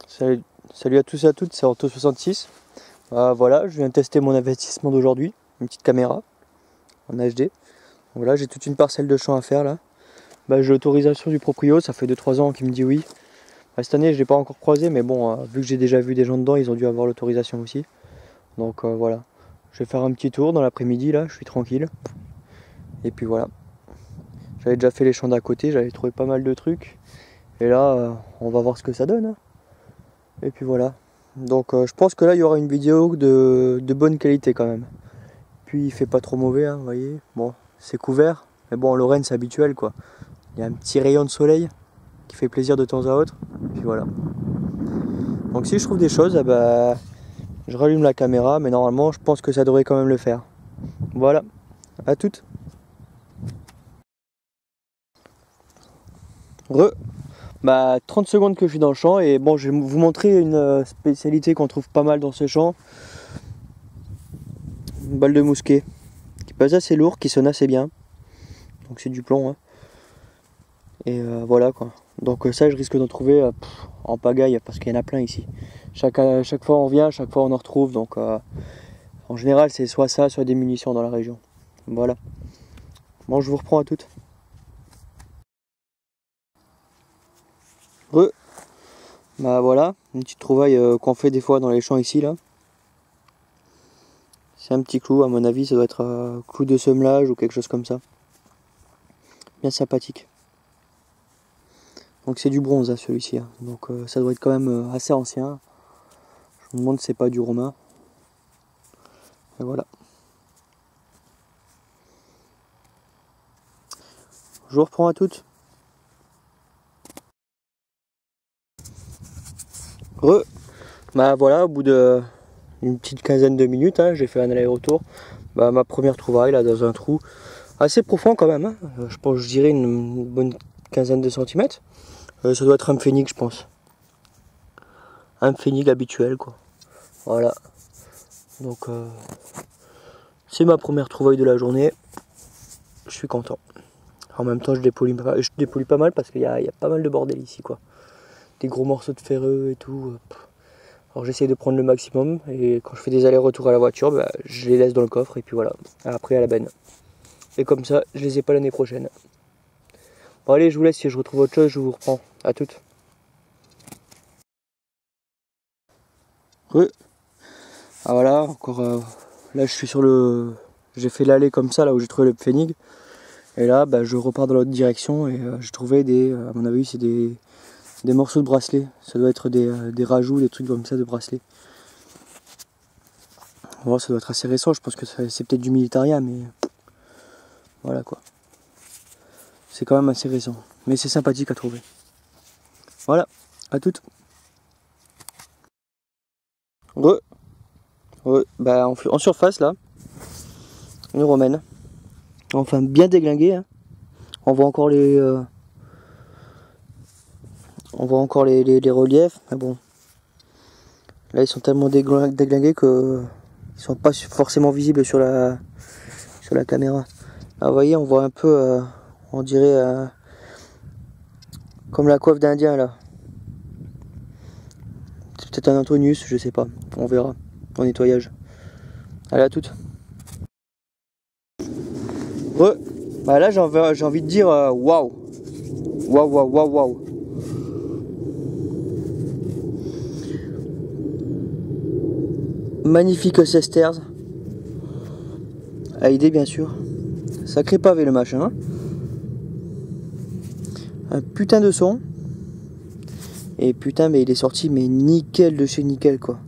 Salut à tous et à toutes, c'est Orto66. Voilà, je viens de tester mon investissement d'aujourd'hui, une petite caméra en HD. Donc là, j'ai toute une parcelle de champ à faire là. J'ai l'autorisation du proprio, ça fait 2-3 ans qu'il me dit oui. Cette année, je ne l'ai pas encore croisé, mais bon, vu que j'ai déjà vu des gens dedans, ils ont dû avoir l'autorisation aussi. Donc voilà, je vais faire un petit tour dans l'après-midi là, je suis tranquille. Et puis voilà, j'avais déjà fait les champs d'à côté, j'avais trouvé pas mal de trucs. Et là, on va voir ce que ça donne, hein. Et puis voilà. Donc je pense que là il y aura une vidéo de bonne qualité quand même. Puis il fait pas trop mauvais, hein, vous voyez. Bon, c'est couvert, mais bon en Lorraine c'est habituel quoi. Il y a un petit rayon de soleil qui fait plaisir de temps à autre. Puis voilà. Donc si je trouve des choses, je rallume la caméra, mais normalement je pense que ça devrait quand même le faire. Voilà, à toutes. 30 secondes que je suis dans le champ et bon, je vais vous montrer une spécialité qu'on trouve pas mal dans ce champ. Une balle de mousquet qui pèse assez lourd, qui sonne assez bien. Donc c'est du plomb, hein. Et voilà quoi. Donc ça je risque d'en trouver en pagaille parce qu'il y en a plein ici. Chaque fois on vient, chaque fois on en retrouve. Donc en général c'est soit ça, soit des munitions dans la région. Voilà. Bon, je vous reprends à toutes. Voilà, une petite trouvaille qu'on fait des fois dans les champs ici là. C'est un petit clou, à mon avis ça doit être un clou de semelage ou quelque chose comme ça. Bien sympathique. Donc c'est du bronze hein, celui-ci, hein. Donc ça doit être quand même assez ancien. Je me demande si c'est pas du romain. Et voilà. Je vous reprends à toutes. Voilà, au bout d'une petite quinzaine de minutes, hein, j'ai fait un aller-retour. Ma première trouvaille là dans un trou assez profond quand même, hein. Je dirais une bonne quinzaine de centimètres. Ça doit être un phénix, je pense. Un phénix habituel quoi. Voilà. Donc c'est ma première trouvaille de la journée. Je suis content. En même temps je dépollue pas mal parce qu'il y a pas mal de bordel ici quoi. Des gros morceaux de ferreux et tout. Alors j'essaie de prendre le maximum et quand je fais des allers-retours à la voiture, je les laisse dans le coffre et puis voilà, après à la benne. Et comme ça, je les ai pas l'année prochaine. Bon allez, je vous laisse, si je retrouve autre chose, je vous reprends. À toutes. Voilà, encore là je suis sur le... J'ai fait l'allée comme ça, là où j'ai trouvé le pfennig. Et là, je repars dans l'autre direction et j'ai trouvé à mon avis, c'est des morceaux de bracelet. Ça doit être des rajouts, des trucs comme ça de bracelet. Bon, ça doit être assez récent, je pense que c'est peut-être du militaria, mais voilà quoi. C'est quand même assez récent, mais c'est sympathique à trouver. Voilà, à toutes. En surface là, une romaine. Enfin bien déglinguée, hein. On voit encore les reliefs, mais bon. Là ils sont tellement déglingués que ils sont pas forcément visibles sur la caméra. Là vous voyez, on voit un peu, on dirait comme la coiffe d'Indien là. C'est peut-être un Antonius, je sais pas. On verra au nettoyage. Allez, à toutes. Là j'ai envie de dire waouh. Waouh, waouh, waouh, waouh. Magnifique sesterce. À idée bien sûr. Sacré pavé le machin, hein. Un putain de son. Et putain, mais il est sorti, mais nickel de chez nickel quoi.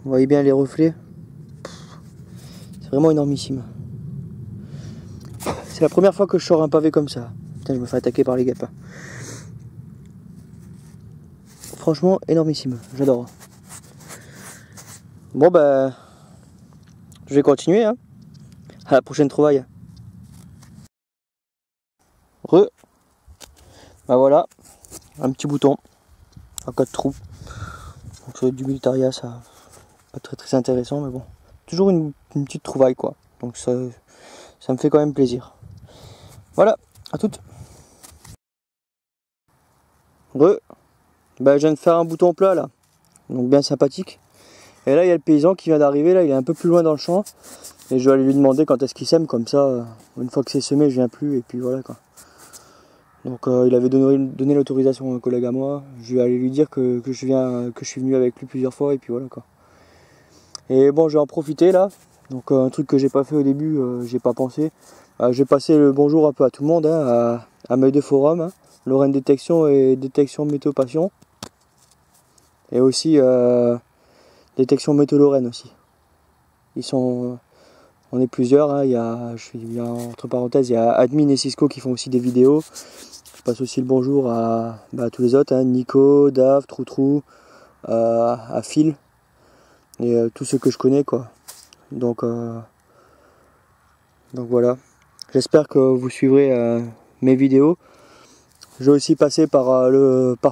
Vous voyez bien les reflets. C'est vraiment énormissime. C'est la première fois que je sors un pavé comme ça. Putain, je me fais attaquer par les guêpes. Franchement, énormissime. J'adore. Bon, je vais continuer, hein. À la prochaine trouvaille. Voilà. Un petit bouton. En cas de trou. Donc, ça doit être du militaria, ça. Pas très très intéressant, mais bon. Toujours une petite trouvaille, quoi. Donc, ça me fait quand même plaisir. Voilà. À toutes. Bah, je viens de faire un bouton plat là, donc bien sympathique. Et là il y a le paysan qui vient d'arriver, là il est un peu plus loin dans le champ. Et je vais aller lui demander quand est-ce qu'il sème, comme ça, une fois que c'est semé, je viens plus, et puis voilà quoi. Donc il avait donné l'autorisation à un collègue à moi. Je vais aller lui dire que je suis venu avec lui plusieurs fois, et puis voilà quoi. Et bon, je vais en profiter là. Donc un truc que j'ai pas fait au début, j'ai pas pensé. J'ai passé le bonjour un peu à tout le monde, hein, à Meille de Forum, hein, Lorraine Détection et Détection Météo Passion. Et aussi Détection Météo Lorraine aussi. Ils sont... On est plusieurs, hein. Entre parenthèses, il y a Admin et Cisco qui font aussi des vidéos. Je passe aussi le bonjour à tous les autres, hein, Nico, Dave, Troutrou, à Phil, et tous ceux que je connais quoi. Donc voilà, j'espère que vous suivrez mes vidéos. Je vais aussi passer par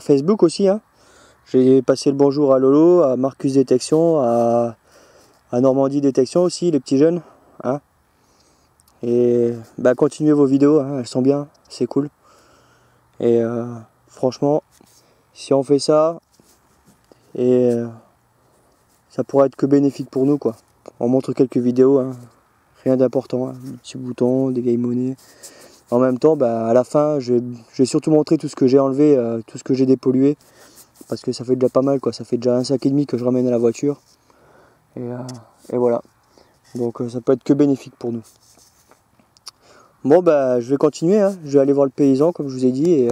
Facebook aussi, hein. J'ai passé le bonjour à Lolo, à Marcus Détection, à Normandie Détection aussi, les petits jeunes, hein. Et continuez vos vidéos, hein, elles sont bien, c'est cool. Et franchement, si on fait ça, et ça pourrait être que bénéfique pour nous quoi. On montre quelques vidéos, hein, rien d'important, hein, des petits boutons, des vieilles monnaies. En même temps, à la fin, je vais surtout montrer tout ce que j'ai enlevé, tout ce que j'ai dépollué, parce que ça fait déjà pas mal quoi. Ça fait déjà un sac et demi que je ramène à la voiture. Et voilà. Donc ça peut être que bénéfique pour nous. Bon je vais continuer, hein. Je vais aller voir le paysan comme je vous ai dit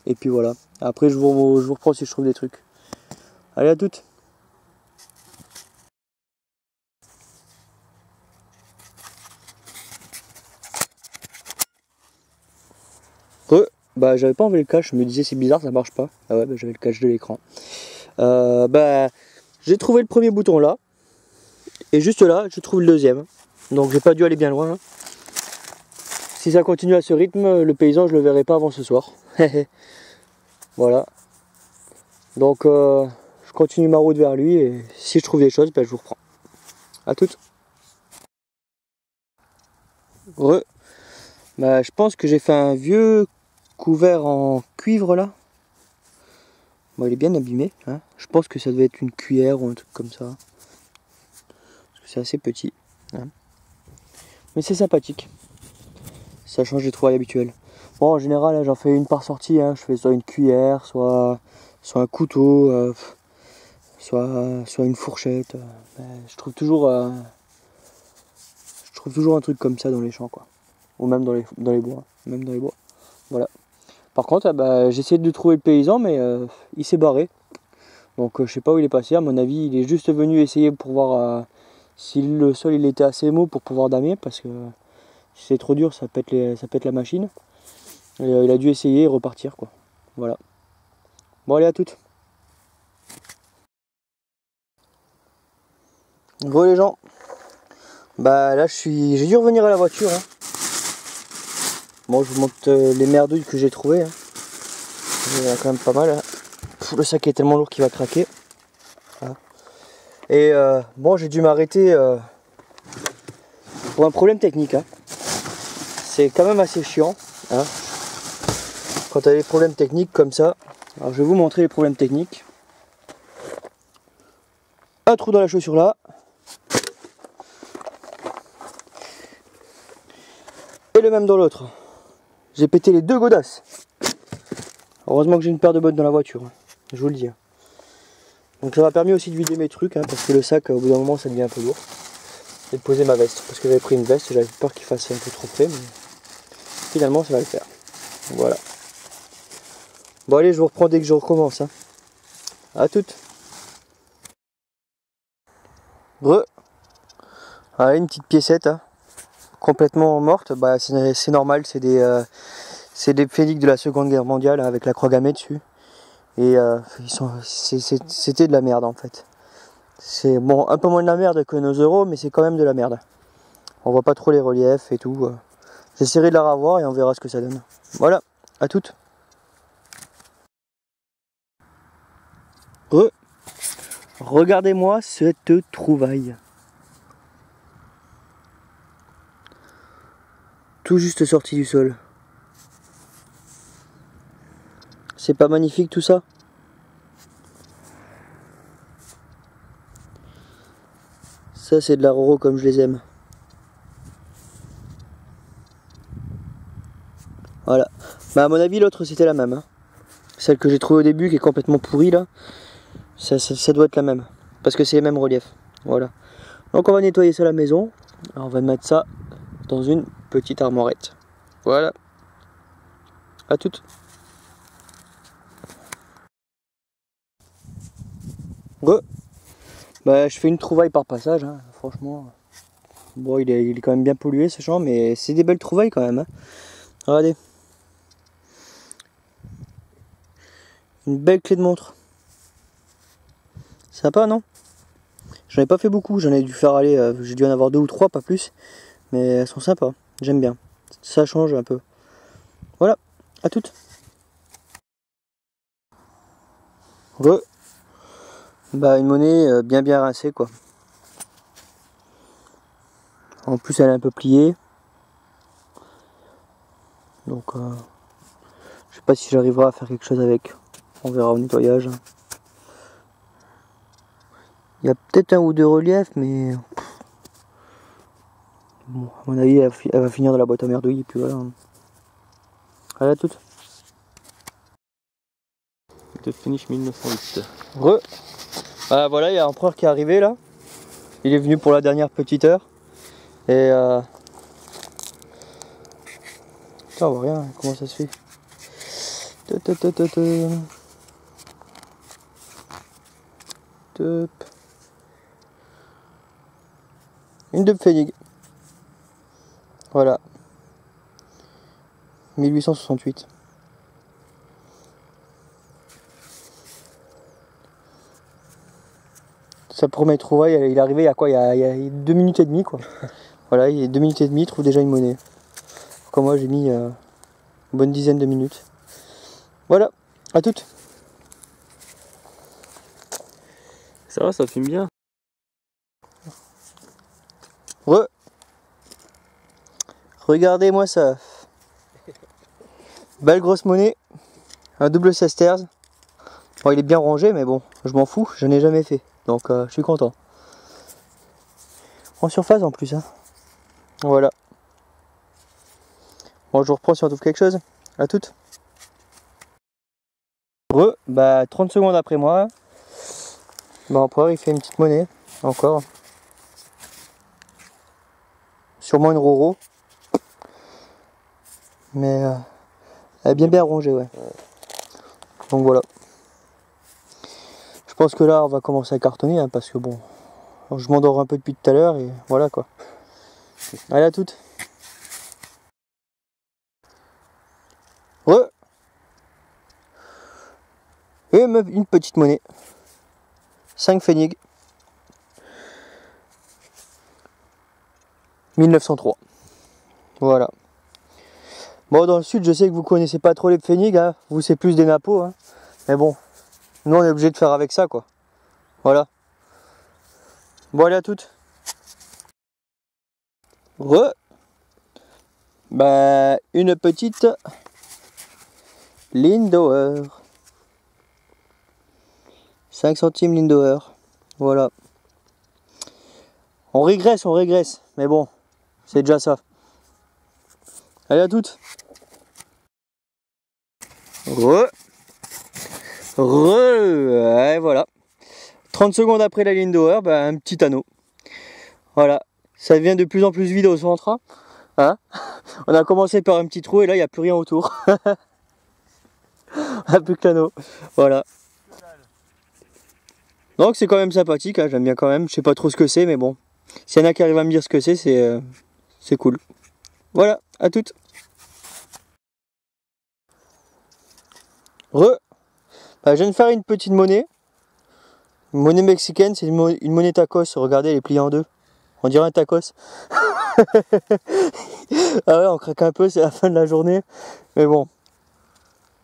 et puis voilà. Après je vous reprends si je trouve des trucs. Allez, à toutes. J'avais pas enlevé le cache, je me disais c'est bizarre, ça marche pas. Ah ouais, j'avais le cache de l'écran. J'ai trouvé le premier bouton là. Et juste là, je trouve le deuxième. Donc j'ai pas dû aller bien loin, hein. Si ça continue à ce rythme, le paysan je le verrai pas avant ce soir. Voilà. Donc je continue ma route vers lui et si je trouve des choses, je vous reprends. À toutes. Je pense que j'ai fait un vieux couvert en cuivre là. Bon, il est bien abîmé, hein. Je pense que ça devait être une cuillère ou un truc comme ça. Parce que c'est assez petit, hein. Mais c'est sympathique. Ça change des trouvailles habituelles. Bon, en général, j'en fais une par sortie, hein. Je fais soit une cuillère, soit un couteau, soit une fourchette. Je trouve toujours un truc comme ça dans les champs, quoi. Ou même dans les bois. Même dans les bois. Voilà. Par contre, j'ai essayé de trouver le paysan, mais il s'est barré. Donc je sais pas où il est passé. À mon avis, il est juste venu essayer pour voir si le sol il était assez mou pour pouvoir damer, parce que si c'est trop dur, ça pète la machine. Et il a dû essayer et repartir, quoi. Voilà. Bon, allez, à toutes. Bon les gens. Là j'ai dû revenir à la voiture, hein. Bon, je vous montre les merdouilles que j'ai trouvées, hein. Il y en a quand même pas mal, hein. Le sac est tellement lourd qu'il va craquer. Voilà. Et j'ai dû m'arrêter pour un problème technique, hein. C'est quand même assez chiant, hein, quand tu as des problèmes techniques comme ça. Alors je vais vous montrer les problèmes techniques. Un trou dans la chaussure là. Et le même dans l'autre. J'ai pété les deux godasses. Heureusement que j'ai une paire de bottes dans la voiture, hein, je vous le dis. Donc ça m'a permis aussi de vider mes trucs, hein, parce que le sac au bout d'un moment ça devient un peu lourd. Et de poser ma veste, parce que j'avais pris une veste et j'avais peur qu'il fasse un peu trop frais, mais finalement ça va le faire. Voilà. Bon allez, je vous reprends dès que je recommence, hein. À toutes. Allez, une petite piécette, hein, complètement morte. C'est normal, c'est des phénix de la Seconde Guerre mondiale, hein, avec la croix gammée dessus. Et c'était de la merde en fait. C'est bon, un peu moins de la merde que nos euros, mais c'est quand même de la merde. On voit pas trop les reliefs et tout. J'essaierai de la revoir et on verra ce que ça donne. Voilà, à toutes. Regardez-moi cette trouvaille. Tout juste sorti du sol. C'est pas magnifique tout ça? Ça c'est de la Roro comme je les aime. Voilà. Bah à mon avis l'autre c'était la même. Hein. Celle que j'ai trouvée au début qui est complètement pourrie là. Ça doit être la même. Parce que c'est les mêmes reliefs. Voilà. Donc on va nettoyer ça à la maison. Alors on va mettre ça dans une petite armoirette. Voilà. À toutes. Bah je fais une trouvaille par passage, hein. Franchement. Bon il est quand même bien pollué ce champ, mais c'est des belles trouvailles quand même. Hein. Regardez. Une belle clé de montre. Sympa non? J'en ai pas fait beaucoup, j'en ai dû faire aller, j'ai dû en avoir 2 ou 3, pas plus. Mais elles sont sympas, j'aime bien. Ça change un peu. Voilà, à toutes. Bah une monnaie bien rincée quoi. En plus elle est un peu pliée. Donc je sais pas si j'arriverai à faire quelque chose avec. On verra au nettoyage. Il y a peut-être un ou deux reliefs mais... Bon, à mon avis elle va finir dans la boîte à merdouille et puis voilà. Allez à toutes. De finish 1908. Ah voilà, il y a un empereur qui est arrivé là. Il est venu pour la dernière petite heure. Et putain, on voit rien, comment ça se fait. Top. Une de Pfennig. Voilà. 1868. Sa première trouvaille, il est arrivé il y a quoi, il y a 2 minutes et demie quoi. Voilà, il y a 2 minutes et demie, il trouve déjà une monnaie. Comme moi j'ai mis une bonne dizaine de minutes. Voilà, à toutes. Ça va, ça fume bien. Regardez-moi ça. Belle grosse monnaie. Un double sesterces. Bon, il est bien rangé, mais bon, je m'en fous, je n'ai jamais fait. Donc je suis content. En surface en plus. Hein. Voilà. Bon, je vous reprends si on trouve quelque chose. À toutes. Bah 30 secondes après moi. Bah l'empereur il fait une petite monnaie. Encore. Sûrement une Roro. Mais elle est bien rangée, ouais. Donc voilà. Je pense que là on va commencer à cartonner hein, parce que bon, je m'endors un peu depuis tout à l'heure et voilà quoi. Allez à toutes. Et une petite monnaie. 5 Pfennig. 1903. Voilà. Bon, dans le sud, je sais que vous connaissez pas trop les Pfennig, hein. Vous c'est plus des napos, hein. Mais bon, nous on est obligé de faire avec ça quoi. Voilà. Bon, allez à toutes. Bah, une petite Lindauer. 5 centimes Lindauer. Voilà. On régresse. Mais bon, c'est déjà ça. Allez à toutes. Et voilà. 30 secondes après la Lindauer, bah, un petit anneau. Voilà. Ça devient de plus en plus vide au centre. Hein, on a commencé par un petit trou et là il n'y a plus rien autour. On n'a plus que l'anneau. Voilà. Donc c'est quand même sympathique, hein, j'aime bien quand même. Je sais pas trop ce que c'est, mais bon. S'il y en a qui arrivent à me dire ce que c'est cool. Voilà, à toutes. Bah, je viens de faire une petite monnaie. Une monnaie mexicaine, c'est une monnaie tacos. Regardez, elle est pliée en deux. On dirait un tacos. Ah ouais, on craque un peu, c'est la fin de la journée. Mais bon.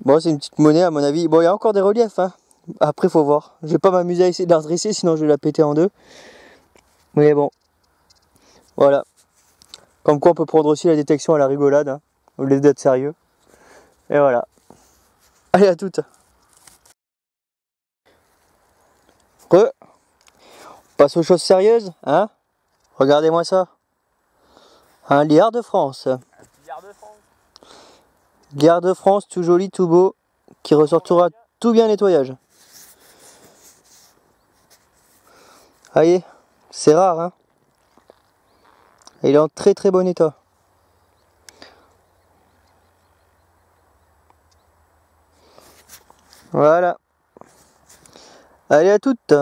Bon, c'est une petite monnaie à mon avis. Bon, il y a encore des reliefs, hein. Après, faut voir. Je vais pas m'amuser à essayer de la redresser, sinon je vais la péter en deux. Mais bon. Voilà. Comme quoi, on peut prendre aussi la détection à la rigolade, hein, au lieu d'être sérieux. Et voilà. Allez, à toutes. On passe aux choses sérieuses, hein. Regardez-moi ça. Un liard de France. Liard de France. Liard de France, tout joli, tout beau, qui ressortira tout bien nettoyage. Voyez, c'est rare, hein. Il est en très très bon état. Voilà. Allez, à toutes.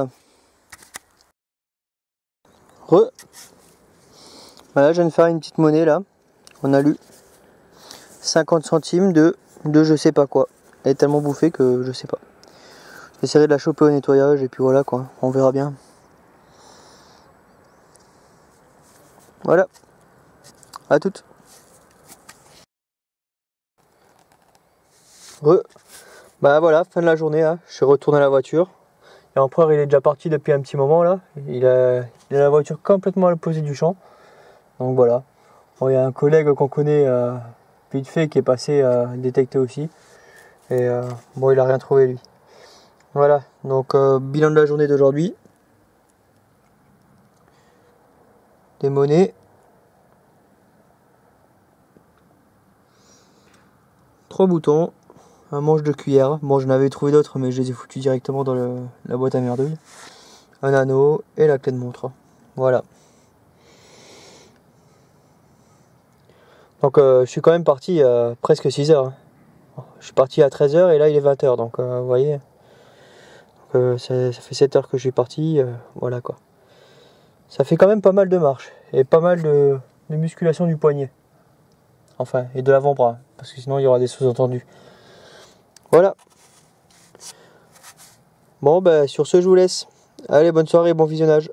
Voilà, je viens de faire une petite monnaie là. On a lu 50 centimes de je sais pas quoi. Elle est tellement bouffée que je sais pas. J'essaierai de la choper au nettoyage et puis voilà quoi. On verra bien. Voilà. À toutes. Bah voilà, fin de la journée là. Je suis retourné à la voiture. Et l'empereur il est déjà parti depuis un petit moment là. Il a la voiture complètement à l'opposé du champ. Donc voilà. Bon, il y a un collègue qu'on connaît vite fait qui est passé détecter aussi. Et bon, il a rien trouvé lui. Voilà, donc bilan de la journée d'aujourd'hui. Des monnaies. 3 boutons. Un manche de cuillère. Bon, j'en avais trouvé d'autres, mais je les ai foutus directement dans la boîte à merdouille. Un anneau et la clé de montre. Voilà. Donc je suis quand même parti à presque 6 heures. Je suis parti à 13 h et là il est 20 h. Donc vous voyez. Ça fait 7 heures que je suis parti. Voilà quoi. Ça fait quand même pas mal de marche. Et pas mal de musculation du poignet. Enfin, et de l'avant-bras. Parce que sinon il y aura des sous-entendus. Voilà. Bon, bah sur ce, je vous laisse. Allez, bonne soirée, bon visionnage.